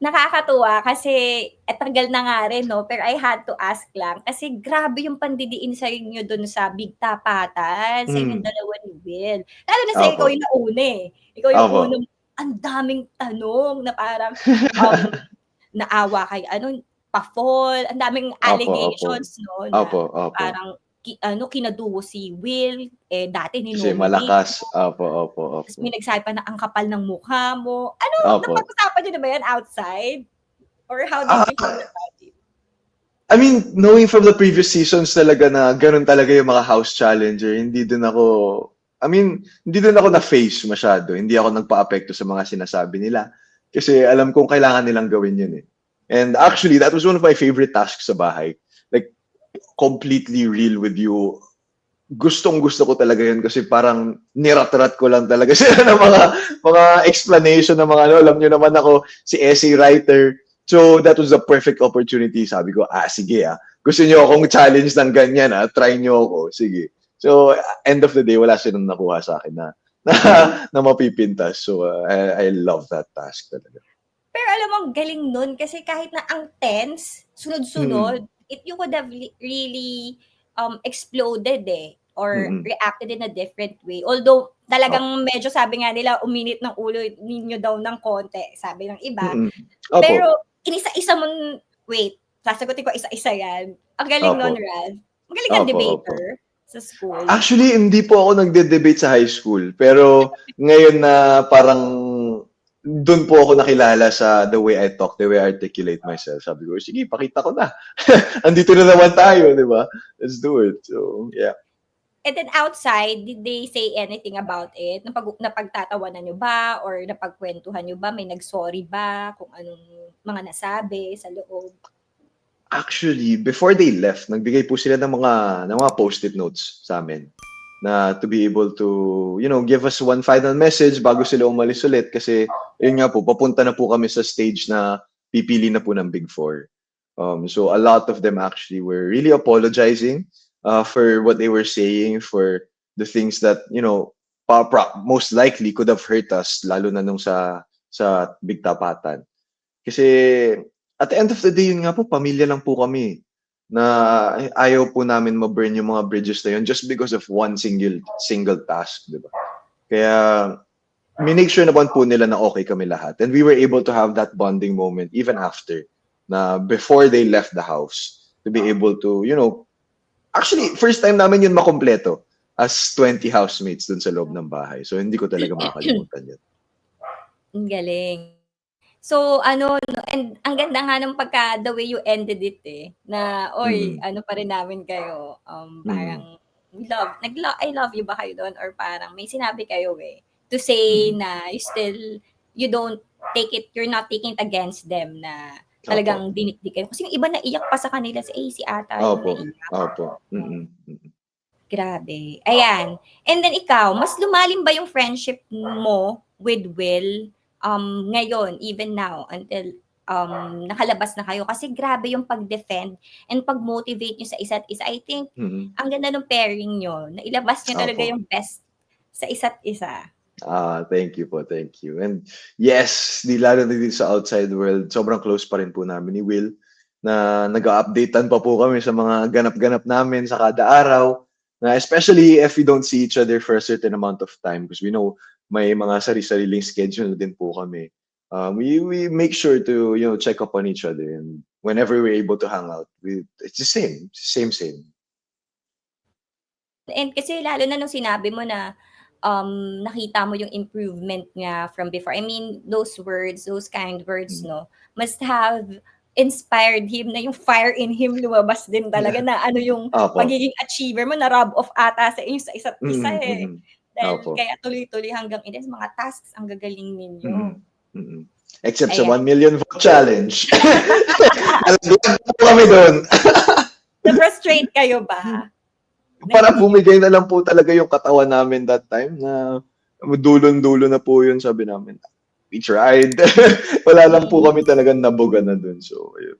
Nakakatuwa kasi tagal na nga rin 'no, pero I had to ask lang kasi grabe yung pandidiin sa inyo dun sa Big Tapatan, sa inyong Hmm, dalawa ni Will. Lalo na sa'yo, ikaw opo, yung nauna, eh. Ikaw yung opo. unang ang daming tanong na parang, um, naawa kay ano, pa-fall, ang daming Opo, opo. allegations 'no, Opo, na opo. parang kinadugo si Will, eh, dati Kasi ni-nominate malakas. mo, Opo, opo, ta's opo. may nagsabi pa na ang kapal ng mukha mo. Ano, Opo. napag-usapan niyo na ba yan outside? Or how did you feel Ah, about it? I mean, knowing from the previous seasons talaga na ganun talaga yung mga house challenger, hindi din ako na-face masyado. Hindi ako nagpa-apekto sa mga sinasabi nila. Kasi alam kong kailangan nilang gawin yun eh. And actually, that was one of my favorite tasks sa bahay. Like, completely real with you. Gustong-gusto ko talaga yun kasi parang nirat-rat ko lang talaga sila ng mga explanation ng mga ano. Alam niyo naman ako, si essay writer. So, that was the perfect opportunity. Sabi ko, sige Gusto niyo akong challenge ng ganyan try niyo ako. Sige. So, end of the day, wala silang nakuha sa akin na, na mapipintas. So, I love that task talaga. Pero alam mo ang galing nun kasi kahit na ang tense, Mm, sunod-sunod, you could have really, exploded, eh, or mm, reacted in a different way. Although talagang opo. medyo sabi nga nila uminit ng ulo ninyo daw ng konti, sabi ng iba. Mm, opo. Pero inisa-isa mong wait, sasagutin ko isa-isa yan. Ang galing Opo. nun, Ralph. Magaling kang Opo, opo. debater sa school. Actually, hindi po ako nagde-debate sa high school. Pero ngayon na parang doon po ako nakilala sa the way I talk, the way I articulate myself. Sabi ko, sige, pakita ko na. Andito na naman tayo, di ba? Let's do it. So, yeah. And then outside, did they say anything about it? Napagtatawanan niyo ba or napagkuwentuhan niyo ba? May nag-sorry ba kung anong mga nasabi sa loob? Actually, before they left, nagbigay po sila ng mga post-it notes sa amin na to be able to, give us one final message bago sila umalis ulit kasi yun nga po, papunta na po kami sa stage na pipili na po ng Big Four. So a lot of them actually were really apologizing for what they were saying, for the things that, most likely could have hurt us, lalo na nung sa Big Tapatan. Kasi at the end of the day, yun nga po, pamilya lang po kami na ayaw po namin ma-burn yung mga bridges na yun just because of one single task, di ba? Kaya minake sure naman po nila na okay kami lahat. And we were able to have that bonding moment even after, na before they left the house, to be able to, actually, first time namin yun makompleto as 20 housemates dun sa loob ng bahay. So, hindi ko talaga makakalimutan yun. Ang galing. So ano 'no, and ang ganda nga ng the way you ended it, eh, na, "Uy Mm, ano pa rin namin kayo, mm, parang I love you ba kayo dun or parang may sinabi kayo, eh, to say mm. na you don't you're not taking it against them na Opo. talagang dinikdik kayo." Kasi yung iba naiyak pa sa kanila, si AC ata yung Opo. naiyak. Opo. Mm, mm. Grabe, ayan. And then ikaw, mas lumalim ba yung friendship mo with Will, ngayon, even now, until, nakalabas na kayo? Kasi grabe yung pag-defend and pag-motivate niyo sa isa't isa. I think, Mm. ang ganda ng pairing niyo, nailabas niyo talaga Opo. yung best sa isa't isa. Thank you po, thank you. And yes, lalo na dito sa outside world, sobrang close pa rin po namin ni Will na nag-a-updatean pa po kami sa mga ganap-ganap namin sa kada araw. Na especially if we don't see each other for a certain amount of time because we know may mga sari-sariling schedule din po kami. We make sure to check up on each other and whenever we're able to hang out, it's the same. And kasi lalo na nung sinabi mo na, nakita mo yung improvement niya from before. I mean, those words, those kind words, Mm. 'no, must have inspired him na yung fire in him lumabas din talaga na ano yung Opo. pagiging achiever mo na-rub off ata sa inyo sa isa't isa, Mm, eh. mm. Dahil Opo. kaya tuloy-tuloy hanggang ilan mga tasks ang gagaling ninyo. Mm, mm. Except sa Ayan. 1 million vote challenge. Nalaglag po kami dun. Na-frustrate kayo ba na Parang hindi niyo bumigay na lang po talaga yung katawan namin that time na dulon-dulo na po yun, sabi namin. We tried. Wala lang po kami talagang nabuga na dun. So, ayun.